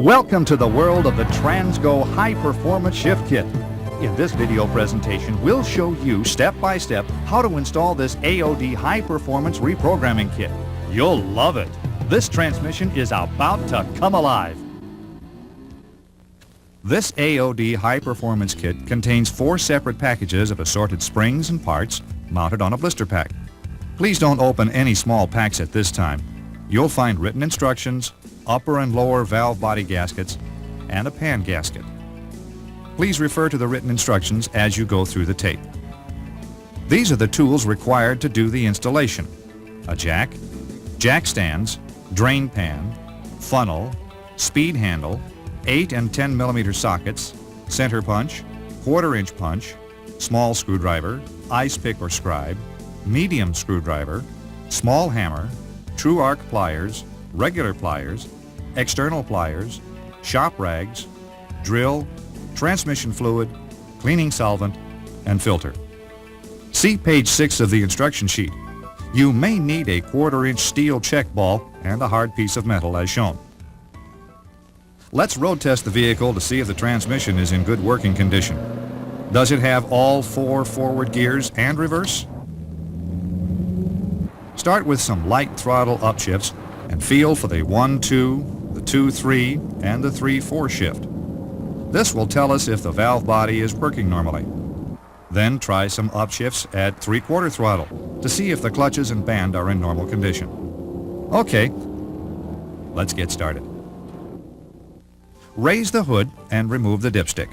Welcome to the world of the Transgo High Performance Shift Kit. In this video presentation, we'll show you step by step how to install this AOD High Performance Reprogramming Kit. You'll love it. This transmission is about to come alive. This AOD High Performance Kit contains 4 separate packages of assorted springs and parts mounted on a blister pack. Please don't open any small packs at this time. You'll find written instructions, upper and lower valve body gaskets, and a pan gasket. Please refer to the written instructions as you go through the tape. These are the tools required to do the installation: a jack, jack stands, drain pan, funnel, speed handle, 8 and 10 millimeter sockets, center punch, 1/4-inch punch, small screwdriver, ice pick or scribe, medium screwdriver, small hammer, true arc pliers, regular pliers, external pliers, shop rags, drill, transmission fluid, cleaning solvent, and filter. See page 6 of the instruction sheet. You may need a 1/4-inch steel check ball and a hard piece of metal as shown. Let's road test the vehicle to see if the transmission is in good working condition. Does it have all 4 forward gears and reverse? Start with some light throttle upshifts and feel for the 1-2, the 2-3, and the 3-4 shift. This will tell us if the valve body is working normally. Then try some upshifts at 3/4 throttle to see if the clutches and band are in normal condition. Okay, let's get started. Raise the hood and remove the dipstick.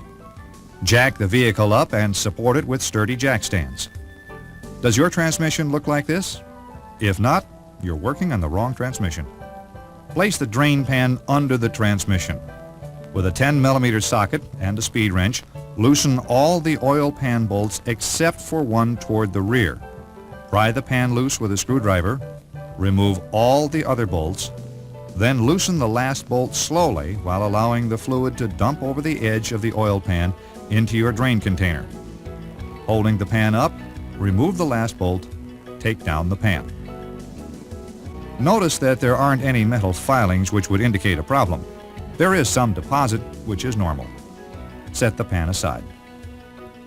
Jack the vehicle up and support it with sturdy jack stands. Does your transmission look like this? If not, you're working on the wrong transmission. Place the drain pan under the transmission. With a 10 millimeter socket and a speed wrench, loosen all the oil pan bolts except for one toward the rear. Pry the pan loose with a screwdriver, remove all the other bolts, then loosen the last bolt slowly while allowing the fluid to dump over the edge of the oil pan into your drain container. Holding the pan up, remove the last bolt, take down the pan. Notice that there aren't any metal filings which would indicate a problem. There is some deposit, which is normal. Set the pan aside.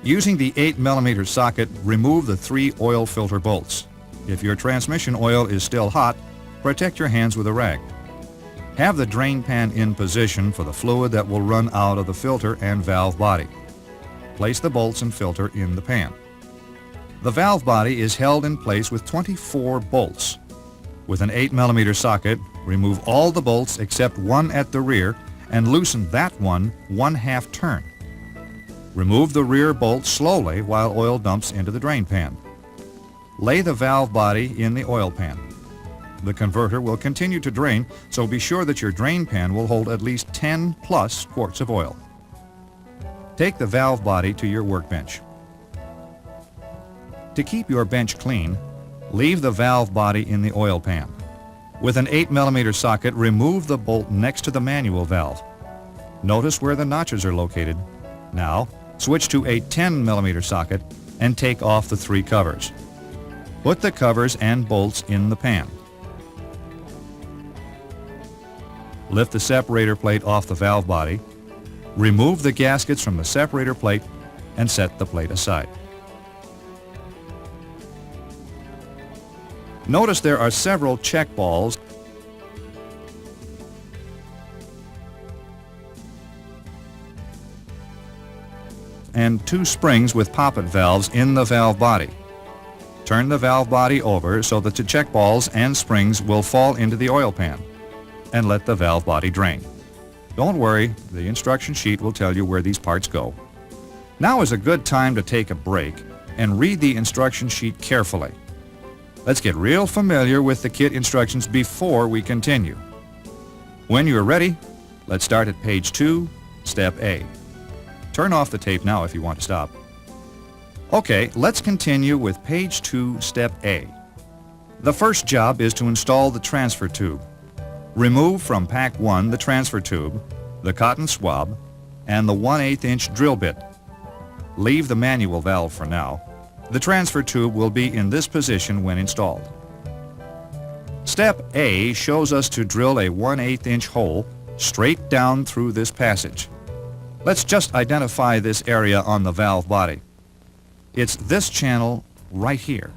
Using the 8 millimeter socket, remove the 3 oil filter bolts. If your transmission oil is still hot, protect your hands with a rag. Have the drain pan in position for the fluid that will run out of the filter and valve body. Place the bolts and filter in the pan. The valve body is held in place with 24 bolts. With an 8 millimeter socket, remove all the bolts except one at the rear and loosen that one 1/2 turn. Remove the rear bolt slowly while oil dumps into the drain pan. Lay the valve body in the oil pan. The converter will continue to drain, so be sure that your drain pan will hold at least 10 plus quarts of oil. Take the valve body to your workbench. To keep your bench clean, leave the valve body in the oil pan. With an 8 millimeter socket, remove the bolt next to the manual valve. Notice where the notches are located. Now, switch to a 10 millimeter socket and take off the 3 covers. Put the covers and bolts in the pan. Lift the separator plate off the valve body, remove the gaskets from the separator plate, and set the plate aside. Notice there are several check balls and 2 springs with poppet valves in the valve body. Turn the valve body over so that the check balls and springs will fall into the oil pan, and let the valve body drain. Don't worry, the instruction sheet will tell you where these parts go. Now is a good time to take a break and read the instruction sheet carefully. Let's get real familiar with the kit instructions before we continue. When you're ready, let's start at page 2, step A. Turn off the tape now if you want to stop. Okay, let's continue with page 2, step A. The first job is to install the transfer tube. Remove from pack 1 the transfer tube, the cotton swab, and the 1/8-inch drill bit. Leave the manual valve for now. The transfer tube will be in this position when installed. Step A shows us to drill a 1/8-inch hole straight down through this passage. Let's just identify this area on the valve body. It's this channel right here.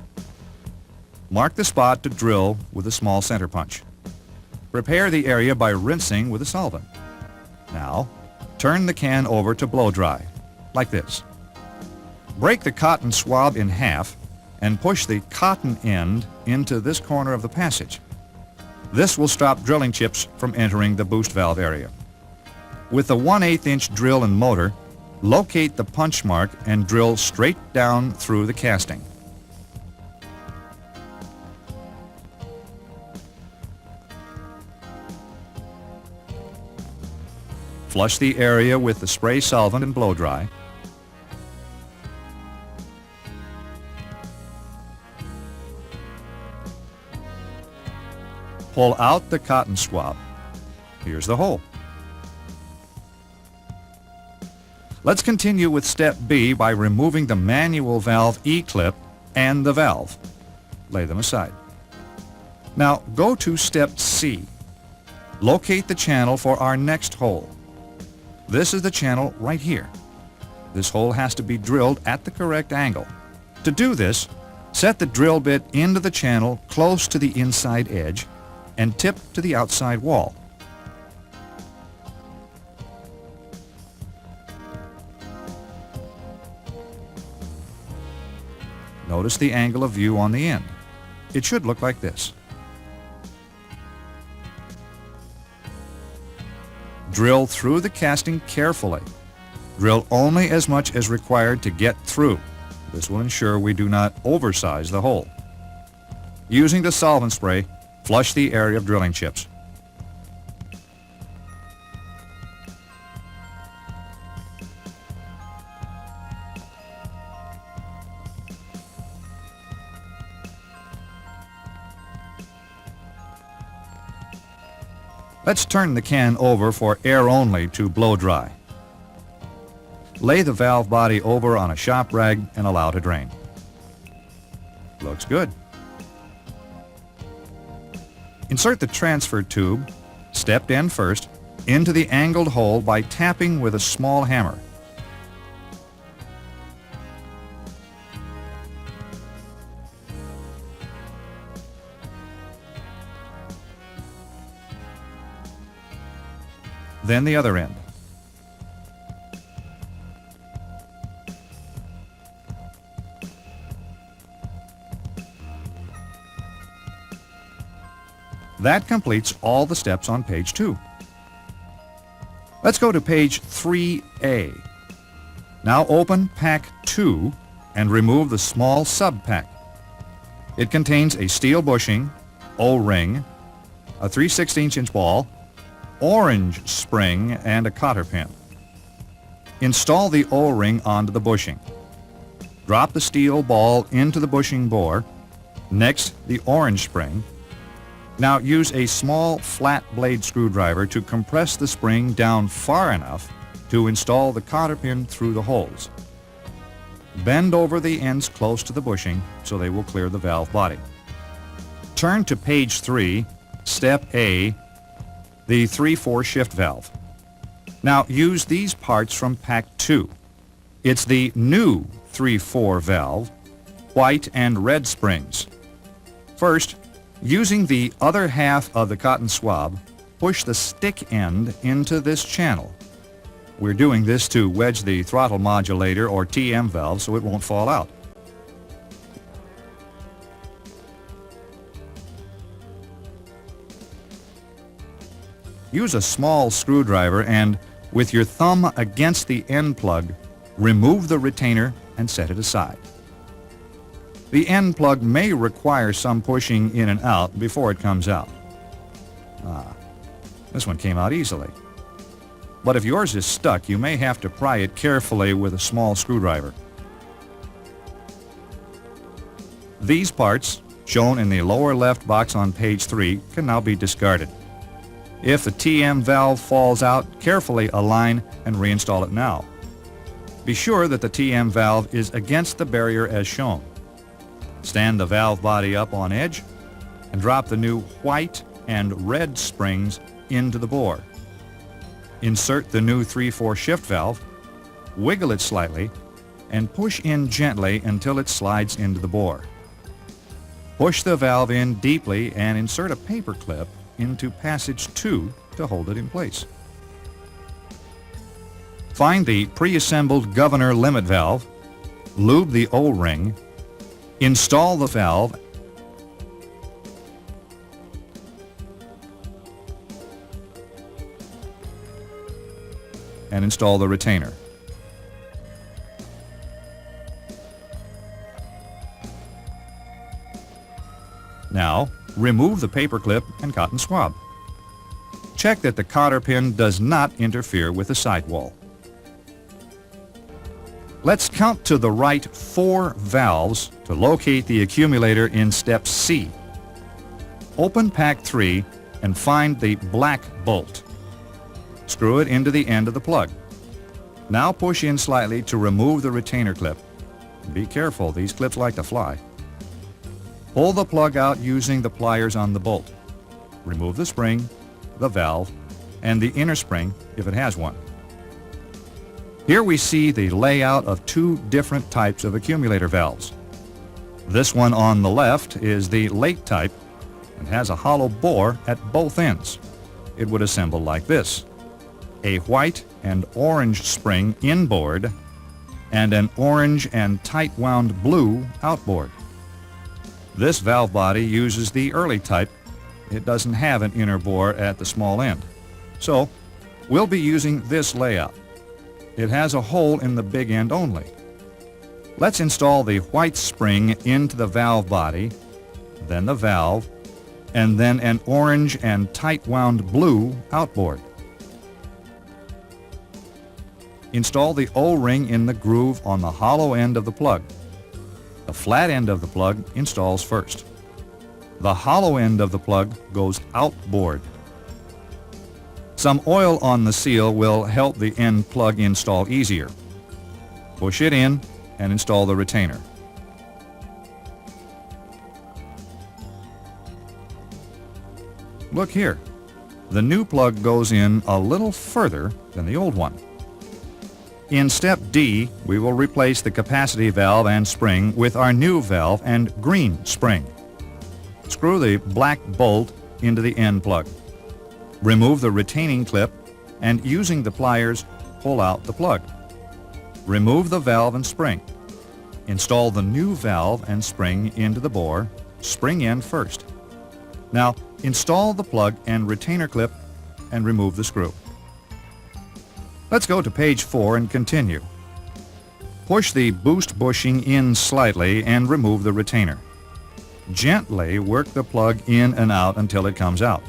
Mark the spot to drill with a small center punch. Prepare the area by rinsing with a solvent. Now, turn the can over to blow dry, like this. Break the cotton swab in half and push the cotton end into this corner of the passage. This will stop drilling chips from entering the boost valve area. With the 1/8 inch drill and motor, locate the punch mark and drill straight down through the casting. Flush the area with the spray solvent and blow dry. Pull out the cotton swab. Here's the hole. Let's continue with step B by removing the manual valve E-clip and the valve. Lay them aside. Now go to step C. Locate the channel for our next hole. This is the channel right here. This hole has to be drilled at the correct angle. To do this, set the drill bit into the channel close to the inside edge and tip to the outside wall. Notice the angle of view on the end. It should look like this. Drill through the casting carefully. Drill only as much as required to get through. This will ensure we do not oversize the hole. Using the solvent spray, flush the area of drilling chips. Let's turn the can over for air only to blow dry. Lay the valve body over on a shop rag and allow to drain. Looks good. Insert the transfer tube, stepped end first, into the angled hole by tapping with a small hammer. Then the other end. That completes all the steps on page 2. Let's go to page 3A. Now open pack 2 and remove the small sub-pack. It contains a steel bushing, O-ring, a 3/16 inch ball, orange spring, and a cotter pin. Install the O-ring onto the bushing. Drop the steel ball into the bushing bore, next the orange spring. Now use a small flat blade screwdriver to compress the spring down far enough to install the cotter pin through the holes. Bend over the ends close to the bushing so they will clear the valve body. Turn to page 3, step A, the 3/4 shift valve. Now use these parts from pack 2. It's the new 3/4 valve, white and red springs. First, using the other half of the cotton swab, push the stick end into this channel. We're doing this to wedge the throttle modulator or TM valve so it won't fall out. Use a small screwdriver and, with your thumb against the end plug, remove the retainer and set it aside. The end plug may require some pushing in and out before it comes out. This one came out easily. But if yours is stuck, you may have to pry it carefully with a small screwdriver. These parts, shown in the lower left box on page 3, can now be discarded. If the TM valve falls out, carefully align and reinstall it now. Be sure that the TM valve is against the barrier as shown. Stand the valve body up on edge and drop the new white and red springs into the bore. Insert the new 3/4 shift valve, wiggle it slightly, and push in gently until it slides into the bore. Push the valve in deeply and insert a paper clip into passage 2 to hold it in place. Find the pre-assembled governor limit valve, lube the O-ring, install the valve, and install the retainer. Now, remove the paper clip and cotton swab. Check that the cotter pin does not interfere with the sidewall. Let's count to the right 4 valves to locate the accumulator in step C. Open pack 3 and find the black bolt. Screw it into the end of the plug. Now push in slightly to remove the retainer clip. Be careful, these clips like to fly. Pull the plug out using the pliers on the bolt. Remove the spring, the valve, and the inner spring if it has one. Here we see the layout of 2 different types of accumulator valves. This one on the left is the lake type and has a hollow bore at both ends. It would assemble like this: a white and orange spring inboard and an orange and tight wound blue outboard. This valve body uses the early type. It doesn't have an inner bore at the small end. So we'll be using this layout. It has a hole in the big end only. Let's install the white spring into the valve body, then the valve, and then an orange and tight wound blue outboard. Install the O-ring in the groove on the hollow end of the plug. The flat end of the plug installs first. The hollow end of the plug goes outboard. Some oil on the seal will help the end plug install easier. Push it in and install the retainer. Look here. The new plug goes in a little further than the old one. In step D, we will replace the capacity valve and spring with our new valve and green spring. Screw the black bolt into the end plug. Remove the retaining clip and using the pliers, pull out the plug. Remove the valve and spring. Install the new valve and spring into the bore, spring end first. Now install the plug and retainer clip and remove the screw. Let's go to page 4 and continue. Push the boost bushing in slightly and remove the retainer. Gently work the plug in and out until it comes out.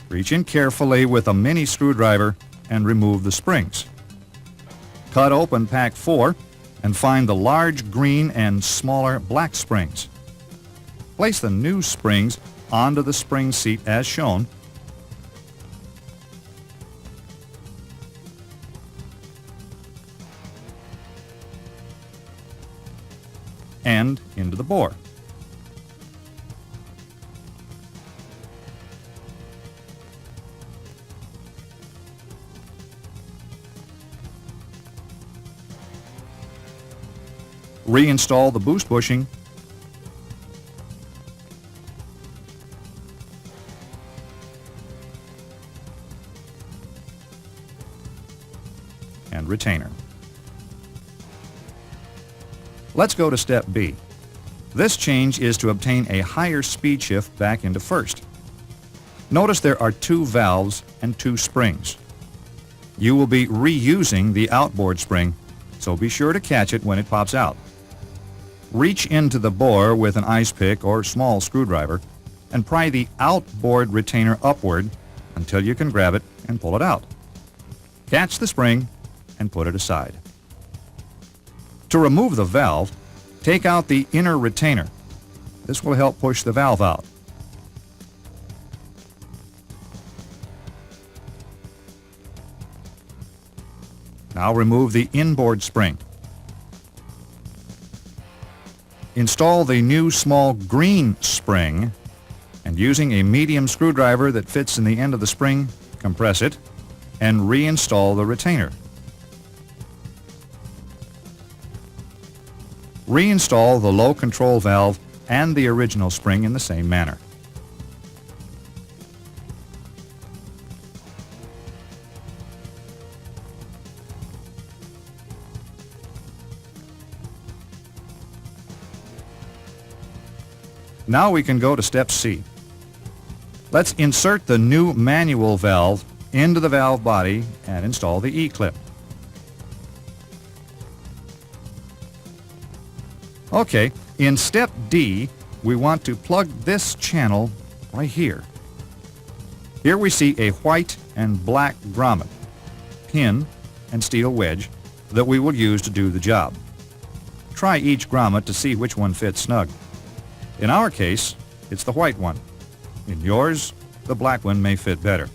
Reach in carefully with a mini screwdriver and remove the springs. Cut open pack 4 and find the large green and smaller black springs. Place the new springs onto the spring seat as shown. And into the bore. Reinstall the boost bushing and retainer. Let's go to step B. This change is to obtain a higher speed shift back into first. Notice there are 2 valves and 2 springs. You will be reusing the outboard spring, so be sure to catch it when it pops out. Reach into the bore with an ice pick or small screwdriver and pry the outboard retainer upward until you can grab it and pull it out. Catch the spring and put it aside. To remove the valve, take out the inner retainer. This will help push the valve out. Now remove the inboard spring. Install the new small green spring, and using a medium screwdriver that fits in the end of the spring, compress it and reinstall the retainer. Reinstall the low control valve and the original spring in the same manner. Now we can go to step C. Let's insert the new manual valve into the valve body and install the E-clip. Okay, in step D, we want to plug this channel right here. Here we see a white and black grommet, pin, and steel wedge that we will use to do the job. Try each grommet to see which one fits snug. In our case, it's the white one. In yours, the black one may fit better.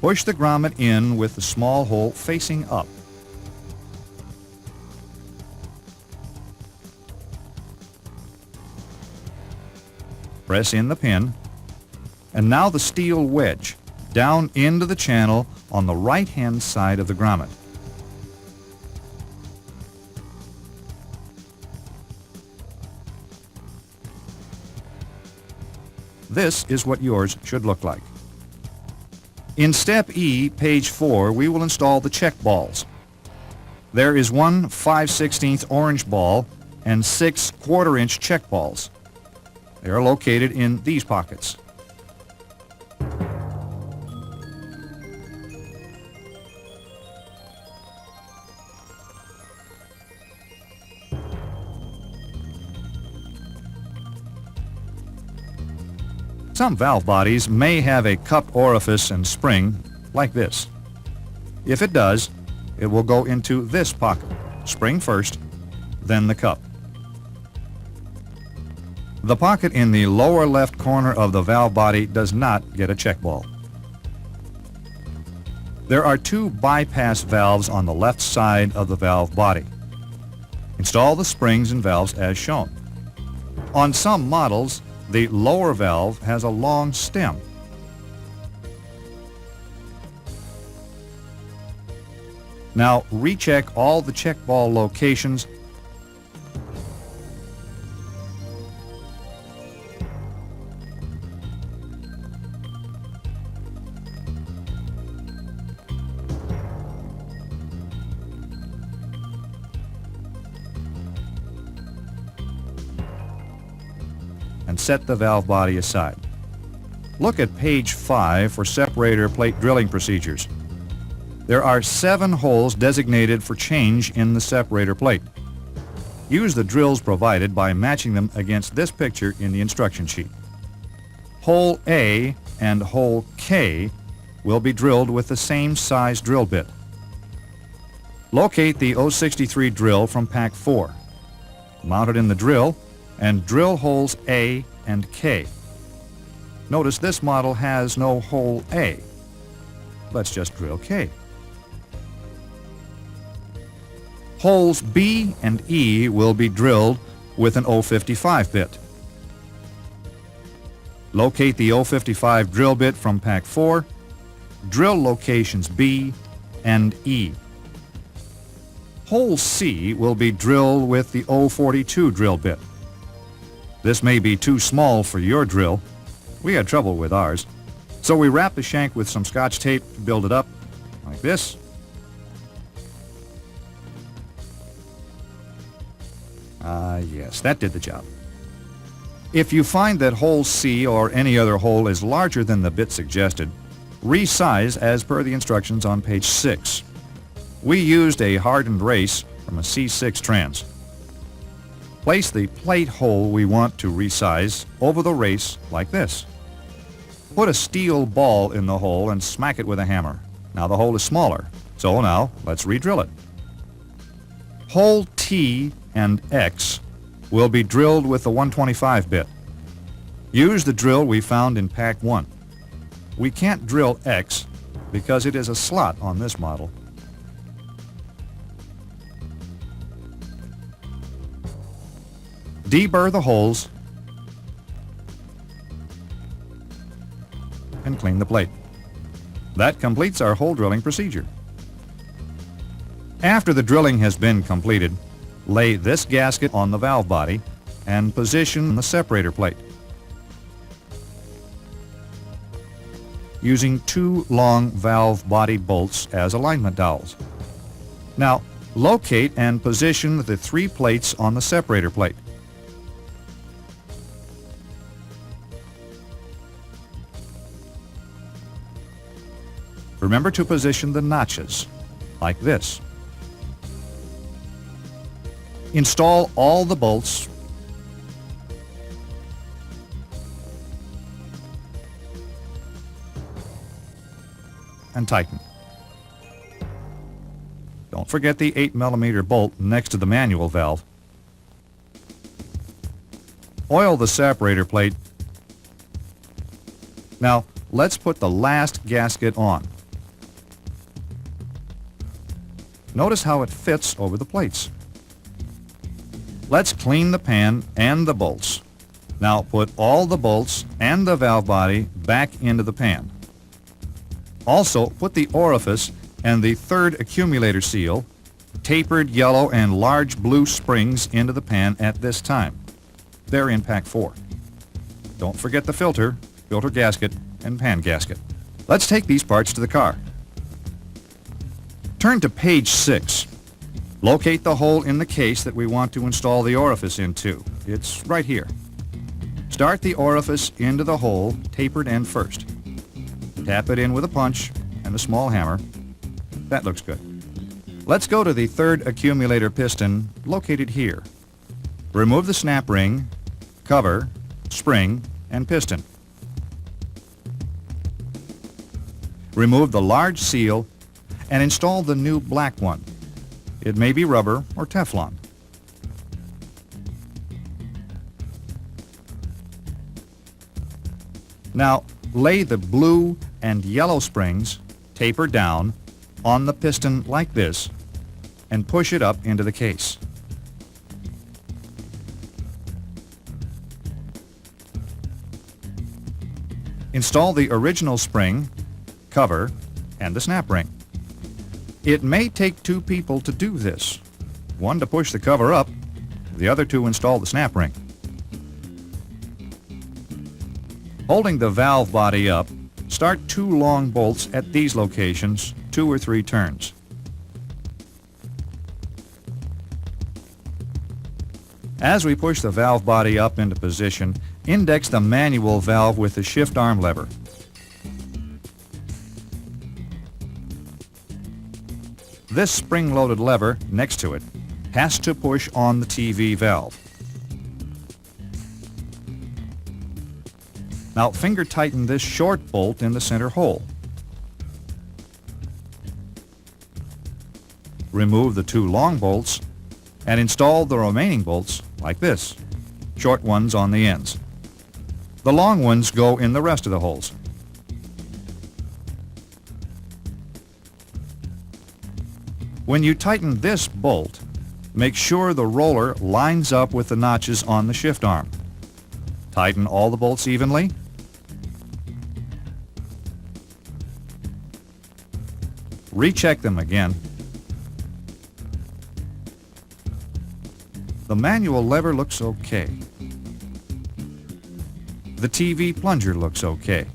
Push the grommet in with the small hole facing up. Press in the pin, and now the steel wedge down into the channel on the right-hand side of the grommet. This is what yours should look like. In step E, page 4, we will install the check balls. There is one 5/16 orange ball and 6 1/4-inch check balls. They are located in these pockets. Some valve bodies may have a cup orifice and spring like this. If it does, it will go into this pocket. Spring first, then the cup. The pocket in the lower left corner of the valve body does not get a check ball. There are 2 bypass valves on the left side of the valve body. Install the springs and valves as shown. On some models, the lower valve has a long stem. Now recheck all the check ball locations and set the valve body aside. Look at page 5 for separator plate drilling procedures. There are 7 holes designated for change in the separator plate. Use the drills provided by matching them against this picture in the instruction sheet. Hole A and hole K will be drilled with the same size drill bit. Locate the 063 drill from pack 4. Mount it in the drill and drill holes A and K. Notice this model has no hole A. Let's just drill K. Holes B and E will be drilled with an 055 bit. Locate the 055 drill bit from pack 4. Drill locations B and E. Hole C will be drilled with the 042 drill bit. This may be too small for your drill. We had trouble with ours. So we wrap the shank with some Scotch tape to build it up, like this. Yes, that did the job. If you find that hole C or any other hole is larger than the bit suggested, resize as per the instructions on page 6. We used a hardened race from a C6 trans. Place the plate hole we want to resize over the race like this. Put a steel ball in the hole and smack it with a hammer. Now the hole is smaller, so now let's re-drill it. Hole T and X will be drilled with the 125 bit. Use the drill we found in pack 1. We can't drill X because it is a slot on this model. Deburr the holes and clean the plate. That completes our hole drilling procedure. After the drilling has been completed, lay this gasket on the valve body and position the separator plate. Using 2 long valve body bolts as alignment dowels. Now, locate and position the 3 plates on the separator plate. Remember to position the notches, like this. Install all the bolts and tighten. Don't forget the 8mm bolt next to the manual valve. Oil the separator plate. Now, let's put the last gasket on. Notice how it fits over the plates. Let's clean the pan and the bolts. Now put all the bolts and the valve body back into the pan. Also, put the orifice and the 3rd accumulator seal, tapered yellow and large blue springs into the pan at this time. They're in pack 4. Don't forget the filter gasket, and pan gasket. Let's take these parts to the car. Turn to page 6. Locate the hole in the case that we want to install the orifice into. It's right here. Start the orifice into the hole, tapered end first. Tap it in with a punch and a small hammer. That looks good. Let's go to the 3rd accumulator piston, located here. Remove the snap ring, cover, spring, and piston. Remove the large seal and install the new black one. It may be rubber or Teflon. Now, lay the blue and yellow springs, taper down, on the piston like this, and push it up into the case. Install the original spring, cover, and the snap ring. It may take 2 people to do this. One to push the cover up, the other to install the snap ring. Holding the valve body up, start 2 long bolts at these locations, 2 or 3 turns. As we push the valve body up into position, index the manual valve with the shift arm lever. This spring-loaded lever, next to it, has to push on the TV valve. Now finger tighten this short bolt in the center hole. Remove the 2 long bolts and install the remaining bolts like this, short ones on the ends. The long ones go in the rest of the holes. When you tighten this bolt, make sure the roller lines up with the notches on the shift arm. Tighten all the bolts evenly. Recheck them again. The manual lever looks okay. The TV plunger looks okay.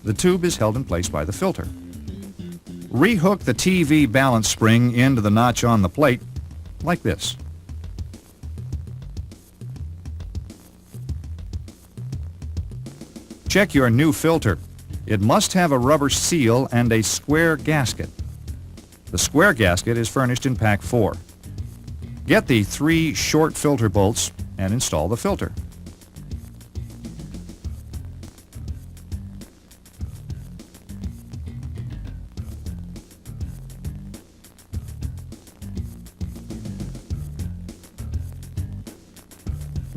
The tube is held in place by the filter. Rehook the TV balance spring into the notch on the plate, like this. Check your new filter. It must have a rubber seal and a square gasket. The square gasket is furnished in pack 4. Get the 3 short filter bolts and install the filter.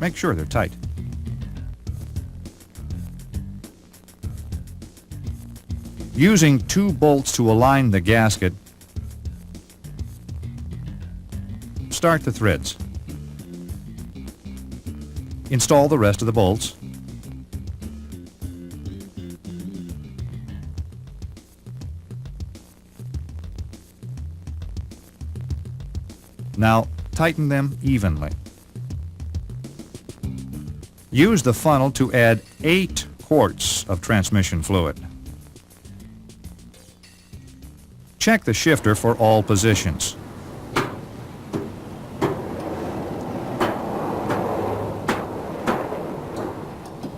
Make sure they're tight. Using 2 bolts to align the gasket, start the threads. Install the rest of the bolts. Now, tighten them evenly. Use the funnel to add 8 quarts of transmission fluid. Check the shifter for all positions.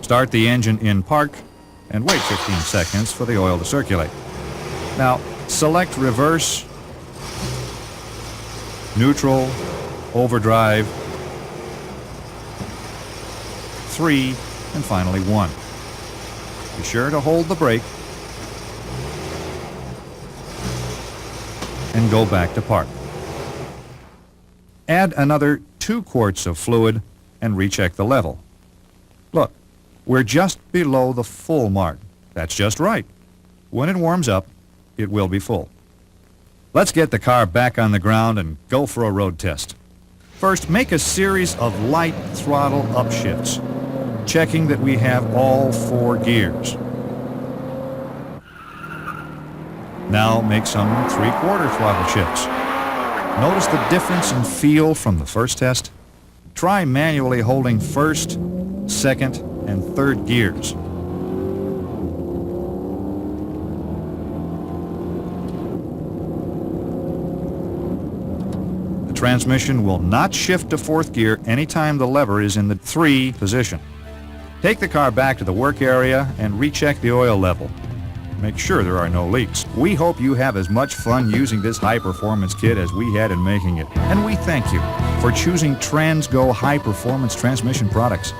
Start the engine in park and wait 15 seconds for the oil to circulate. Now, select reverse, neutral, overdrive, 3, and finally 1. Be sure to hold the brake and go back to park. Add another 2 quarts of fluid and recheck the level. Look, we're just below the full mark. That's just right. When it warms up, it will be full. Let's get the car back on the ground and go for a road test. First, make a series of light throttle upshifts, checking that we have all 4 gears. Now make some 3/4 throttle shifts. Notice the difference in feel from the first test? Try manually holding first, second, and third gears. The transmission will not shift to 4th gear anytime the lever is in the 3 position. Take the car back to the work area and recheck the oil level. Make sure there are no leaks. We hope you have as much fun using this high-performance kit as we had in making it. And we thank you for choosing Transgo high-performance transmission products,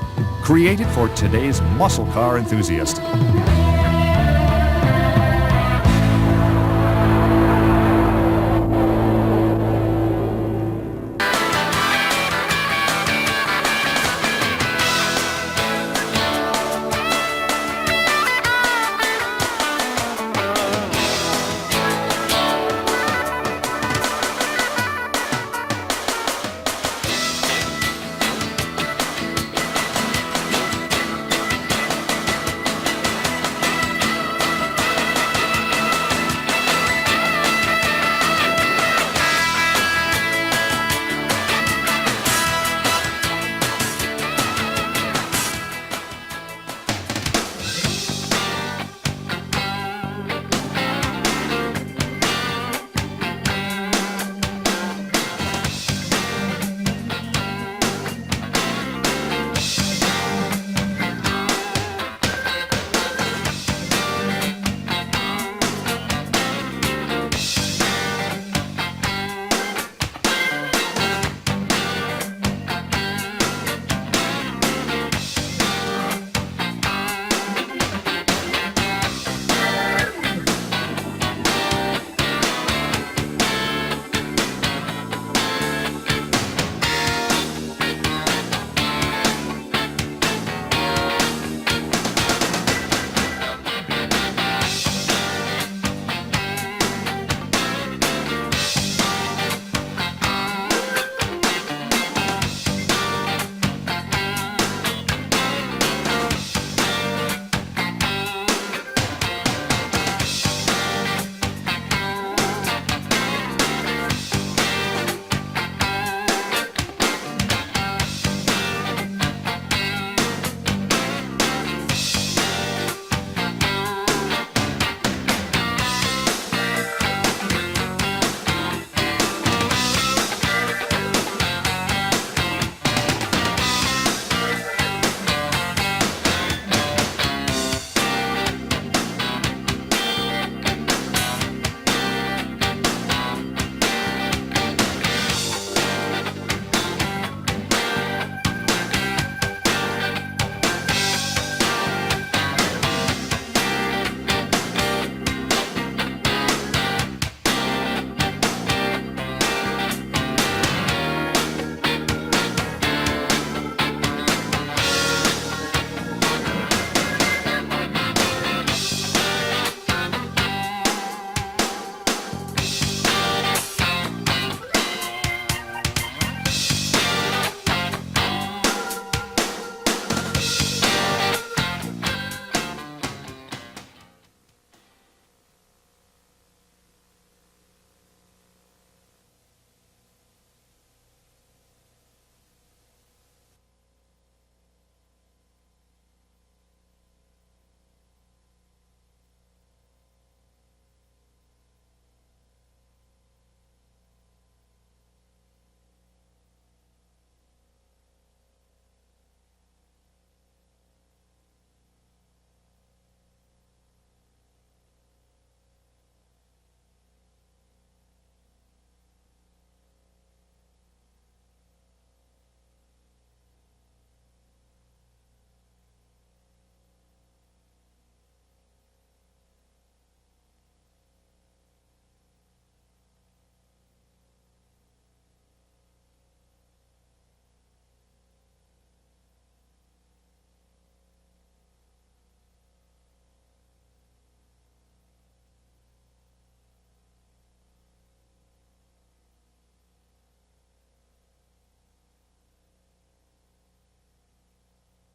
created for today's muscle car enthusiast.